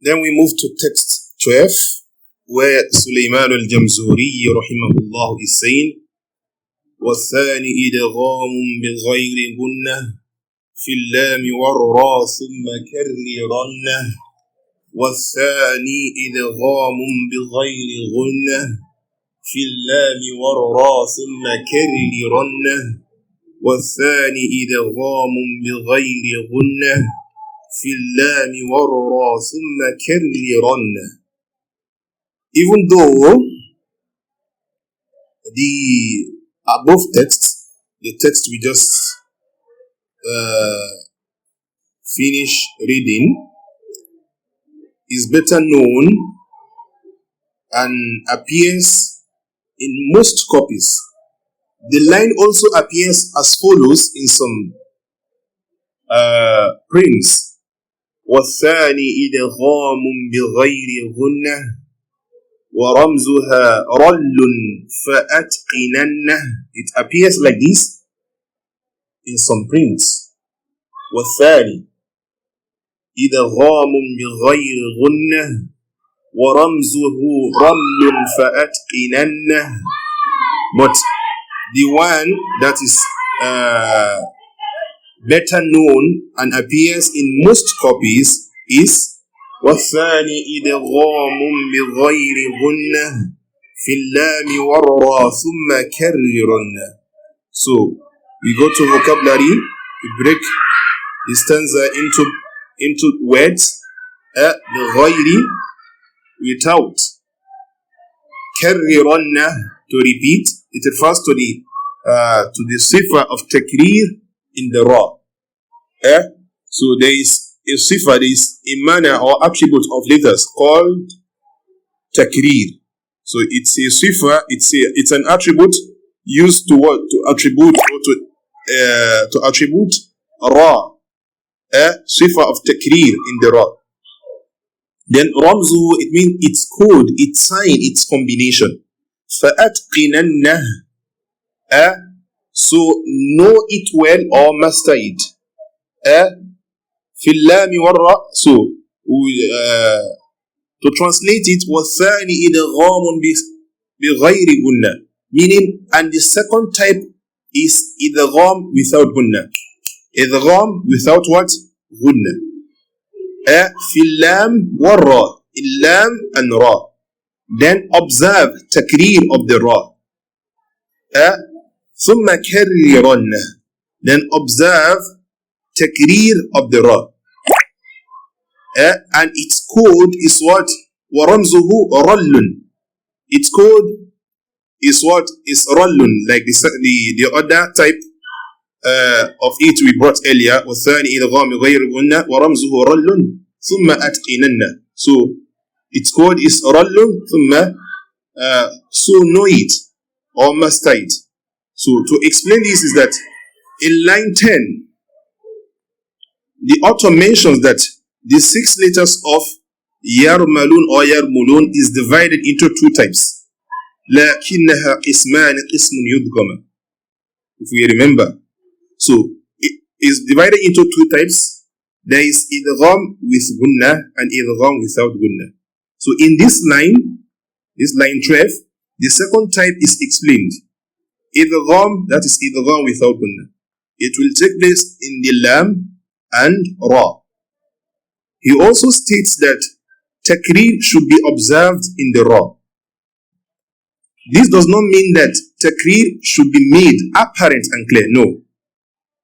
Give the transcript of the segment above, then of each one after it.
Then we move to text 12, where Suleiman al-Jamzuri rahimahullah is saying, والثاني إدغام بغير غنة في اللام والراء ثم كررنه والثاني إدغام بغير غنة في اللام والراء ثم كررنه والثاني إدغام بغير غنة في اللام والراء ثم كررنه. Even though the above text, the text we just finished reading, is better known and appears in most copies. The line also appears as follows in some prints. والثاني إدغام بغير غنة ورمزها رل فأتقننه. It appears like this in some prints. والثاني إدغام بغير غنة ورمزه رل فأتقننه. But the one that is better known and appears in most copies is والثاني إدغام بغير غنة في اللام والراء ثم كررنه. So we go to vocabulary, we break the stanza into words. بغير, without. كررنه, to repeat. It refers to the sifa of takrir in the ra. So there is a sifa, there is a manner or attribute of letters called takrir. So it's a sifa, it's an attribute used to what? To attribute or to attribute ra. Sifa of takrir in the ra. Then ramzu, it means its code, its sign, its combination. فَأَتْقِنَنَّهُ, so know it well or master it. فِي اللَّامِ وَالرَّاءِ, so to translate it, وَالثَّانِي إِدْغَامٌ بِغَيْرِ غُنَّةٍ, meaning, and the second type is idgham without gunna. Idgham without what? Gunna. فِي اللَّامِ وَالرَّاءِ, illam and ra. Then observe takrir of the ra. ثُمَّ كَرِّرَنَّهُ, then observe takrir of the ra. And its code is what? وَرَمْزُهُ رَلٌّ. Its code is what? Is rallun, like the other type of it we brought earlier. وَالثَّانِي إِدْغَامِ غَيْرِ غُنَّةٍ وَرَمْزُهُ رَلٌّ ثُمَّ أَتْقِنَنَّ. So its code is rallun ثُمَّ, so know it or master it. So to explain this is that in line 10, the author mentions that the 6 letters of yarmalun or yarmulun is divided into 2 types. لكنها قسمان قسم يدغم. If we remember, so it is divided into 2 types. There is idgham with gunna and idgham without gunna. So in this line 12, the second type is explained. Idgham, that is idgham without gunna. It will take place in the lam and ra. He also states that takrir should be observed in the ra. This does not mean that takrir should be made apparent and clear, no.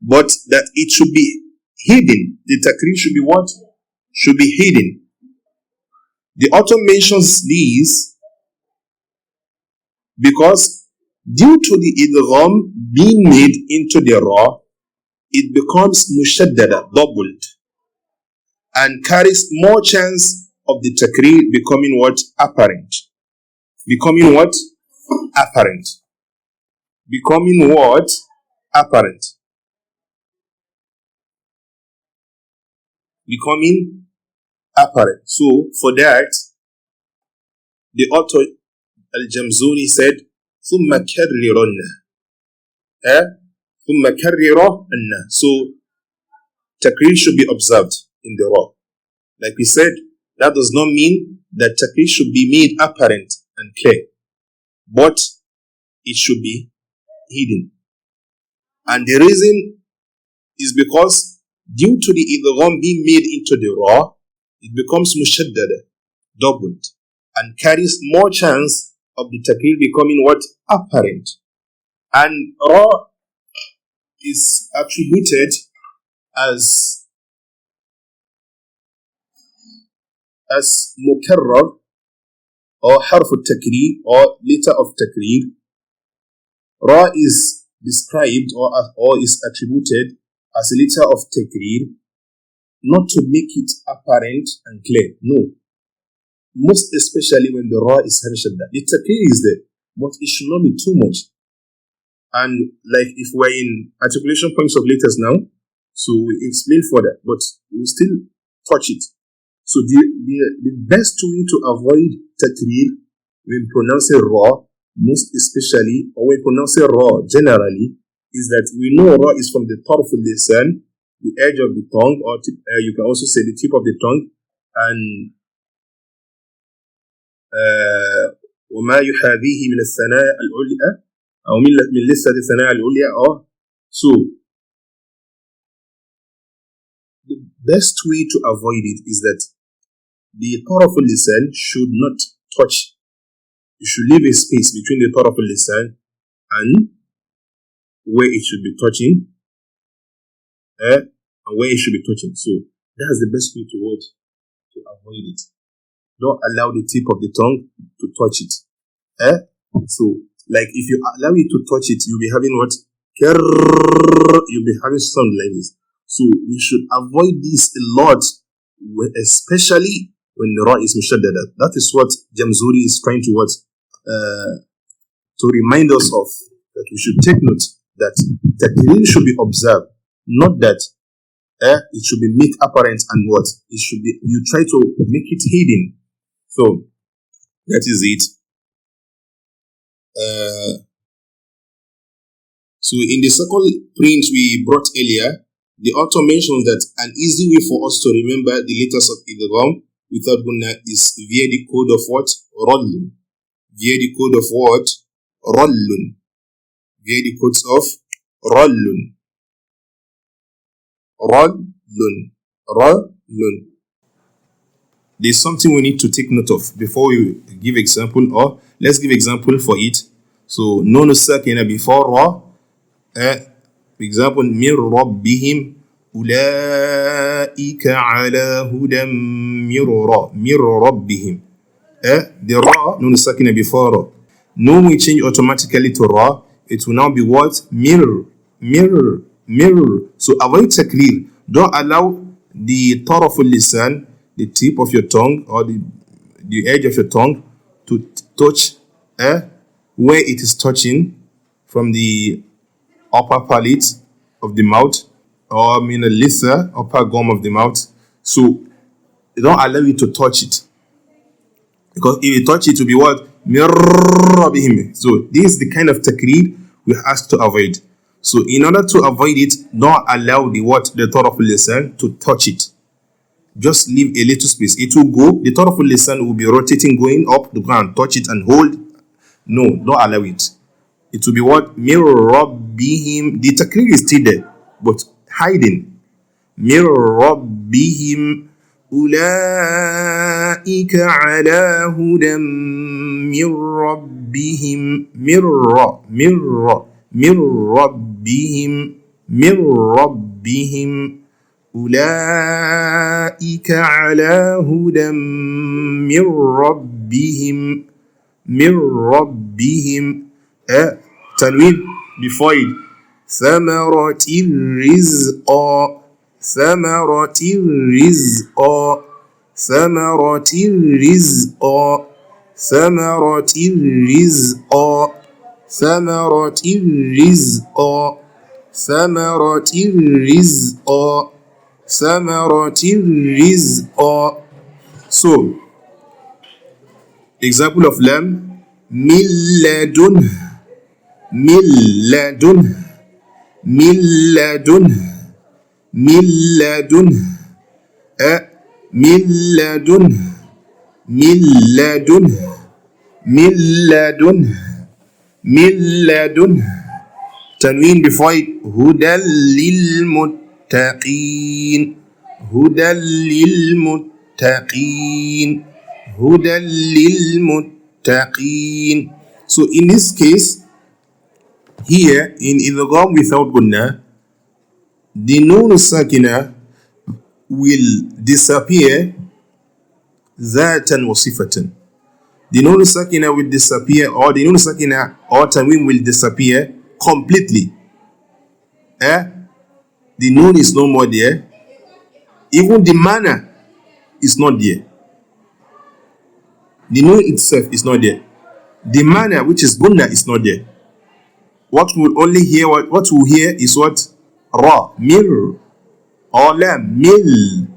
But that it should be hidden. The takrir should be what? Should be hidden. The author mentions these because due to the idgham being made into the ra, it becomes mushaddada, doubled, and carries more chance of the takrir becoming what? Apparent. Becoming what? Apparent. Becoming what? Apparent. Becoming apparent. So, for that, the author al-Jamzuri said, ثُمَّ كَرِّرَنَّ. ثُمَّ كَرِّرَنَّ. So, takrir should be observed in the ra. Like we said, That does not mean that takrir should be made apparent and clear, but it should be hidden. And the reason is because due to the idgham being made into the ra, it becomes mushaddada, doubled, and carries more chance of the takrir becoming what? Apparent. And ra is attributed as mukarrar or harf al-takrir or letter of takrir. Ra is described or is attributed as a letter of takrir, not to make it apparent and clear. No. Most especially when the ra is shadda. The takrir is there, but it should not be too much. And like if we're in articulation points of letters now, so we explain further, but we'll still touch it. So the best way to avoid takrir when pronouncing ra, most especially, or when pronouncing ra generally, is that we know ra is from the tarf al-lisan, the edge of the tongue, or you can also say the tip of the tongue, and وما يحاذيه من الثنايا العليا أو من لسة الثنايا العليا. So the best way to avoid it is that the taraf al-lisan should not touch. You should leave a space between the taraf al-lisan and where it should be touching, and where it should be touching. So that's the best way to avoid it. Don't allow the tip of the tongue to touch it. So, like if you allow it to touch it, you'll be having what? You'll be having sound like this. So we should avoid this a lot, especially when the ra is mushaddada. That is what Jamzuri is trying to remind us of, that we should take note that takrir should be observed, not that it should be made apparent and what? It should be, you try to make it hidden. So that is it. So in the second print we brought earlier, the author mentions that an easy way for us to remember the letters of idgham without gunna is via the code of what? Rallun. Via the code of what? Rallun. Via the codes of Rallun. Rallun. Rallun. There's something we need to take note of before we give example, or let's give example for it. So nun sakina before ra. Example, min rabbihim ulaika ala hudan min rabbihim. The ra, nun sakina before ra. Nun will change automatically to ra. It will now be what? Mir. So avoid takrir. Don't allow the taraf al-lisan, the tip of your tongue or the edge of your tongue, to touch where it is touching from the upper palate of the mouth, or lissa, upper gum of the mouth. So don't allow it to touch it, because if you touch it, it will be what? So this is the kind of takrir we have to avoid. So in order to avoid it, don't allow the taraf al-lisan to touch it. Just leave a little space. It will go. The taraf al-lisan will be rotating, going up the ground. Touch it and hold. No, don't allow it. It will be what? Mir rabbihim. The takrir is still there, but hiding. Mir rabbihim ulaika ala hudan mir rabbihim. Mir rabbihim أولئك على هدى من ربهم تنوين before it ثمرة الرزق So, example of lam, milladun, من لدنه من لدنه من لدنه تنوين before it هدى للمتقين هدى للمتقين هدى للمتقين. So in this case here in idgham without gunnah, the nun sakina will disappear ذاتا وصفة. The nun sakina will disappear, or the nun sakina or tanween will disappear completely. The nun is no more there. Even the manner is not there. The nun itself is not there. The manner, which is gunnah, is not there. What we'll only hear, what we'll hear is what? Ra, mil, or lam, mil.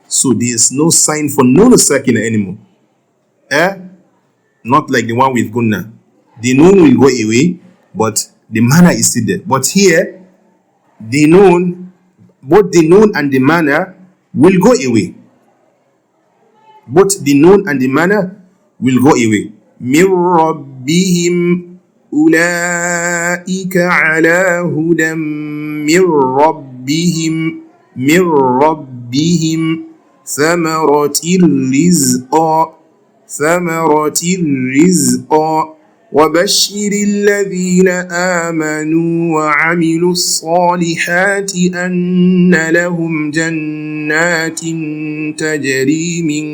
So there is no sign for nun sakina anymore. Not like the one with gunnah. The nun will go away, but the manner is still there. But here, the nun, both the nun and the manner will go away. Both the nun and the manner will go away. Min rabbihim ulaika ala hudan min rabbihim thamaratir rizqa وبشر الذين آمنوا وعملوا الصالحات أن لهم جنات تجري من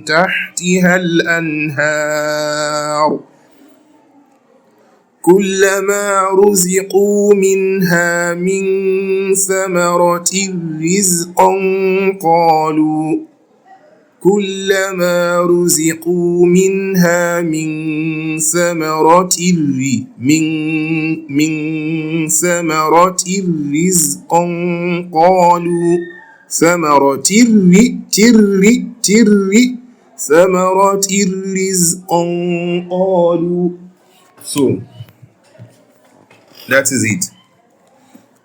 تحتها الأنهار كلما رزقوا منها من ثمرة رزقا كلما رزقوا منها من ثمرة رزقا قالوا ثمرة رزقا قالوا. So that is it.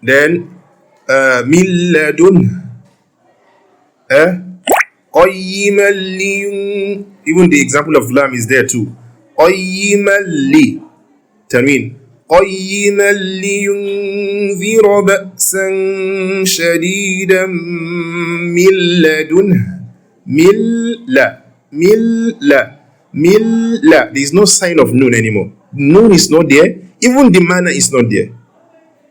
Then من لدن قيما لي, even the example of lam is there too. قيما لي تنوين قيما لينذر بأسا شديدا من لدنه there is no sign of nun anymore. Nun is not there, even the manner is not there.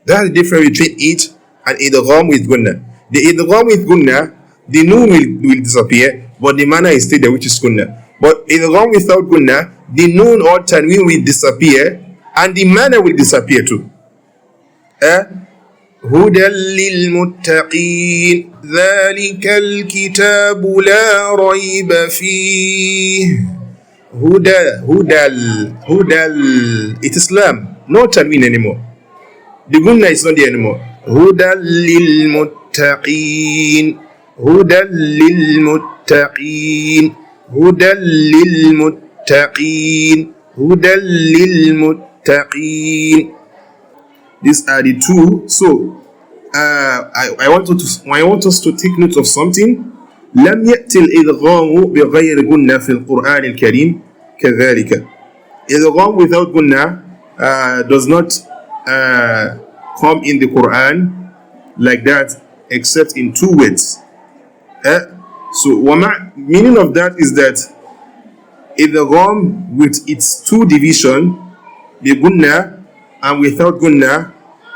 That's the difference between it and idgham with gunnah. The idgham with gunnah, the nun will disappear, but the manner is still there, which is gunnah. But idgham without gunnah, the nun or tanween will disappear and the manner will disappear too. هدى للمتقين ذلك الكتاب لا ريب فيه. هدى it is lam, no tanween anymore. The gunnah is not there anymore. هدى للمتقين هدى للمتقين هدى للمتقين هدى للمتقين. These are the two. So I want us to take note of something. لم يأتي الإدغام بغير قنة في القرآن الكريم كذلك. Idgham without gunnah does not come in the Quran like that, except in two words. So meaning of that is that idgham with its two division, the gunnah and without gunnah,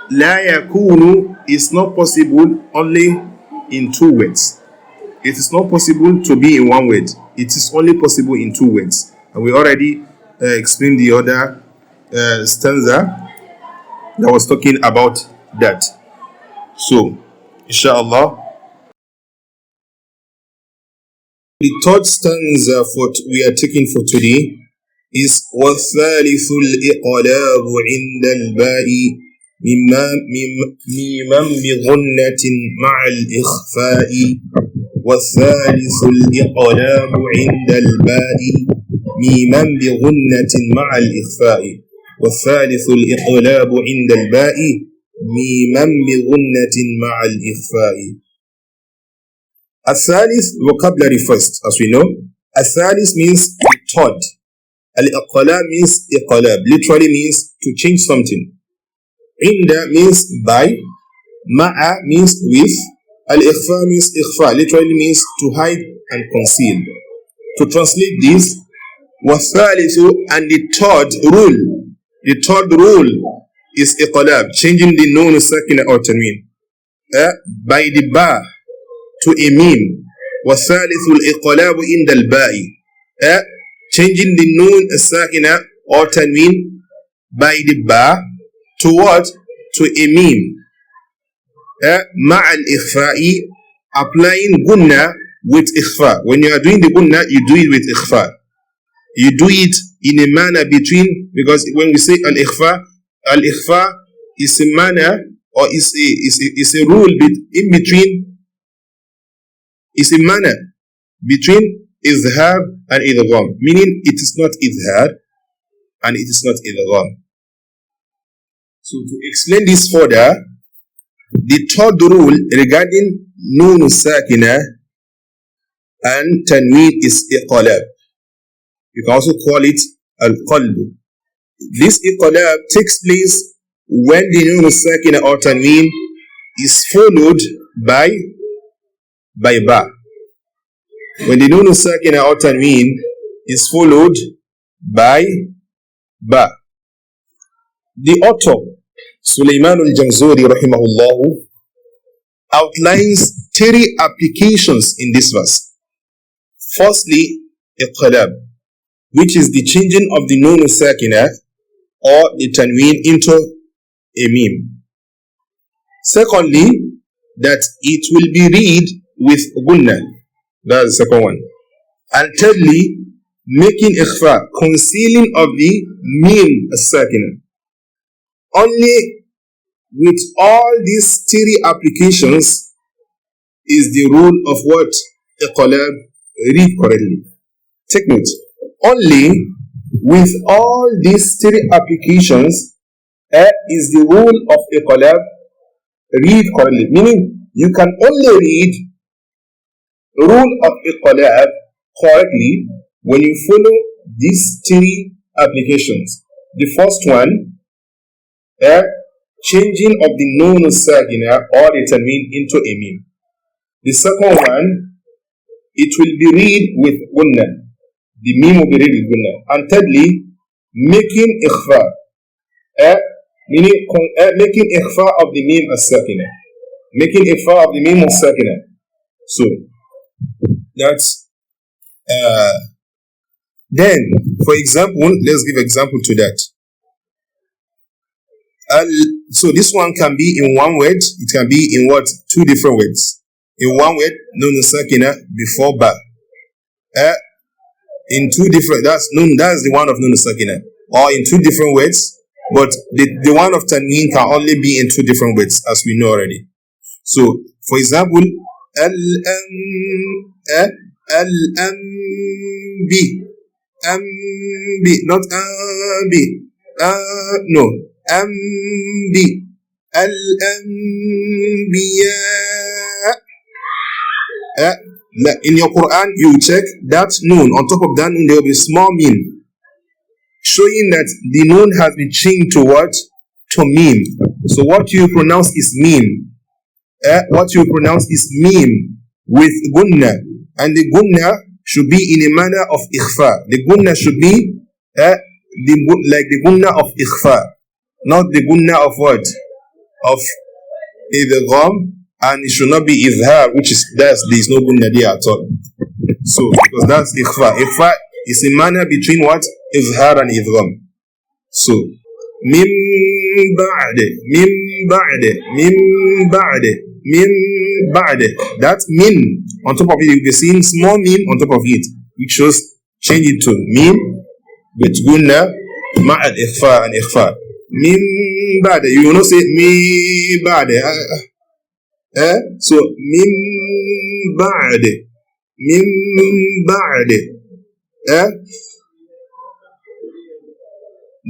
la yakunu is not possible only in two words. It is not possible to be in one word. It is only possible in two words. And we already explained the other stanza that was talking about that. So, inshallah, the third stanza we are taking for today is وَالثَّالِثُ الْإِقْلَابُ عِنْدَ الْبَاءِ مِمَّنْ بِغُنَّةٍ مَعَ الْإِخْفَاءِ. والثالث الإقلاب عند الباء ميما بغنة مع الإخفاء. والثالث الإقلاب عند الباء ميما بغنة مع الإخفاء. الثالث vocabulary first, as we know. Al-Thalith means third. Al-Iqlab means Iqlab, literally means to change something. Inda means by. Ma'a means with. Al-Ikhfa means Ikhfa, literally means to hide and conceal. To translate this, Wathalithu, and the third rule is Iqlab, changing the noon sakina or tanween. By the ba to a meme. Wathalithu al-Iqlab inda al-ba'i. Changing the noon sakina or tanween by the ba to what? To a meme. Ma'al ikhfa'i, applying gunna with ikhfa. When you are doing the gunna, you do it with ikhfa. You do it in a manner between, because when we say al-ikhfa is a manner, or is a rule in between, is a manner between izhar and idgham, meaning it is not izhar and it is not idgham. So to explain this further, the third rule regarding noon sakina and tanween is iqlab. You can also call it al-qalb. This iqlab takes place when the noon sakina or tanween is followed by ba. When the noon sakina or tanween is followed by ba. The author Suleiman al-Jamzuri rahimahullah outlines 3 applications in this verse. Firstly, iqlab, which is the changing of the noon sakina or the tanween into a meme. Secondly, that it will be read with gunna. That's the second one. And thirdly, making ikhfa, concealing of the meme sakina. Only with all these 3 applications is the rule of what? Iqlab, read correctly. Take note. Only with all these 3 applications is the rule of Iqlab, read correctly. Meaning, you can only read the rule of Iqlab correctly when you follow these 3 applications. The first one, changing of the noon sakina or the tanween into a meme. The second one, it will be read with gunna. The meme will be read with gunna. And thirdly, making ikhfa, meaning making ikhfa of the meme as sakina. Making ikhfa of the meme as sakina. So that's then, for example, let's give example to that. So this one can be in one word. It can be in what? 2 different words. In one word, noon sakina before ba. In 2 different, that's the one of noon sakina. Or in 2 different words, but the one of tanween can only be in 2 different words, as we know already. So, for example, not no. In your Quran, you check that noon. On top of that noon, there will be a small meme, showing that the noon has been changed to what? To meme. So what you pronounce is meme. What you pronounce is meme with gunna, and the gunna should be in a manner of ikhfa. The gunna should be like the gunna of ikhfa, not the gunna of what? Of idgham, and it should not be izhar, which is there is no gunna there at all. So because that's ikhfa. Ikhfa is a manner between what? Izhar and idgham. So min ba'de. That min on top of it, you'll be seeing small mim on top of it, which shows change it to mim with gunna ma'al ikhfa and ikhfa. Min ba'de, you will not say mi ba'de. So min ba'de.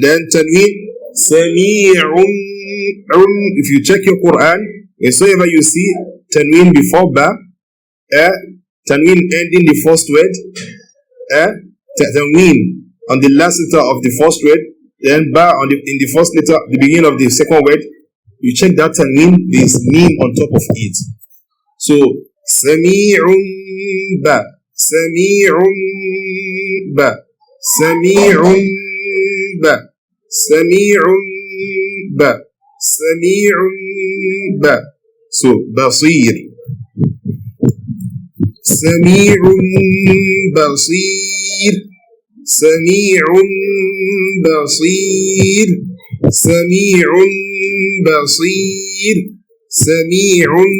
Then tanween sami'un. If you check your Quran, wherever you see tanween before ba, tanween ending the first word, tanween on the last letter of the first word, then ba on in the first letter, the beginning of the second word, you check that tanween, there is mim on top of it. So sami'un ba, sami'un ba, sami'un ba, sami'un ba, sami'un ba. So basir, sami'un basir, sami'un basir, sami'un basir, sami'un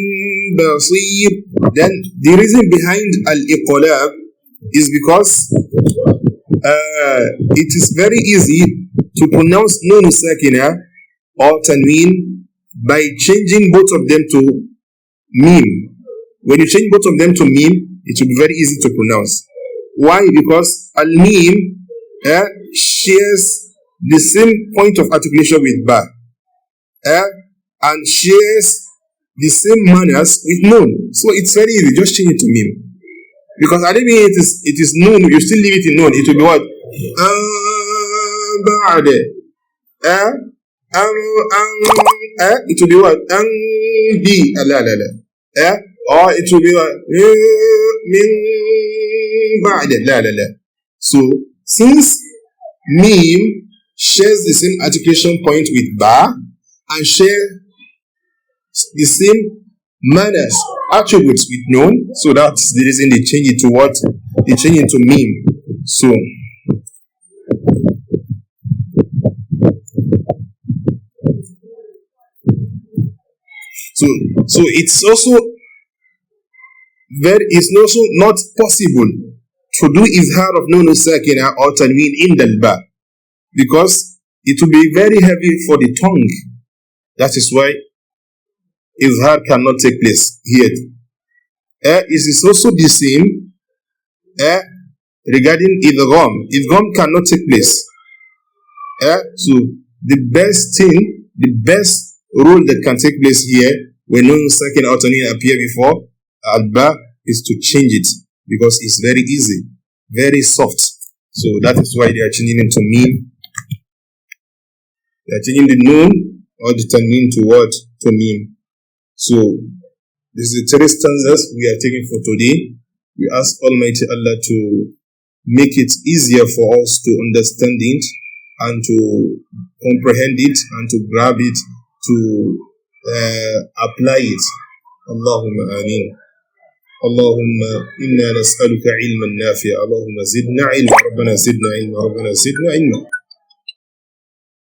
basir. Then the reason behind al-iqlab is because it is very easy to pronounce nun sakina or tanween by changing both of them to mim. When you change both of them to mim, it will be very easy to pronounce. Why? Because al-mim shares the same point of articulation with ba, and shares the same manners with nun. So it's very easy, just change it to mim. Because I don't mean it is nun, you still leave it in nun. It will be what? It will be what? Or it will be what? So since mim shares the same articulation point with ba and share the same manners, attributes with nun, so that's the reason they change it to what? They change it to mim. So it's also not possible to do izhar of nun sakina or tanween in the ba, because it will be very heavy for the tongue. That is why izhar cannot take place here. It is also the same regarding idgham. Idgham cannot take place. So the best rule that can take place here when nun sakin or tanween appear before al-ba is to change it, because it's very easy, very soft. So that is why they are changing it to mim. They are changing the nun or the tanween to what? To mim. So this is the 3 stanzas we are taking for today. We ask Almighty Allah to make it easier for us to understand it and to comprehend it and to grab it, to apply it. Allahumma ameen. اللهم إنا نسألك علما نافعا اللهم زدنا علما ربنا زدنا علما ربنا زدنا علما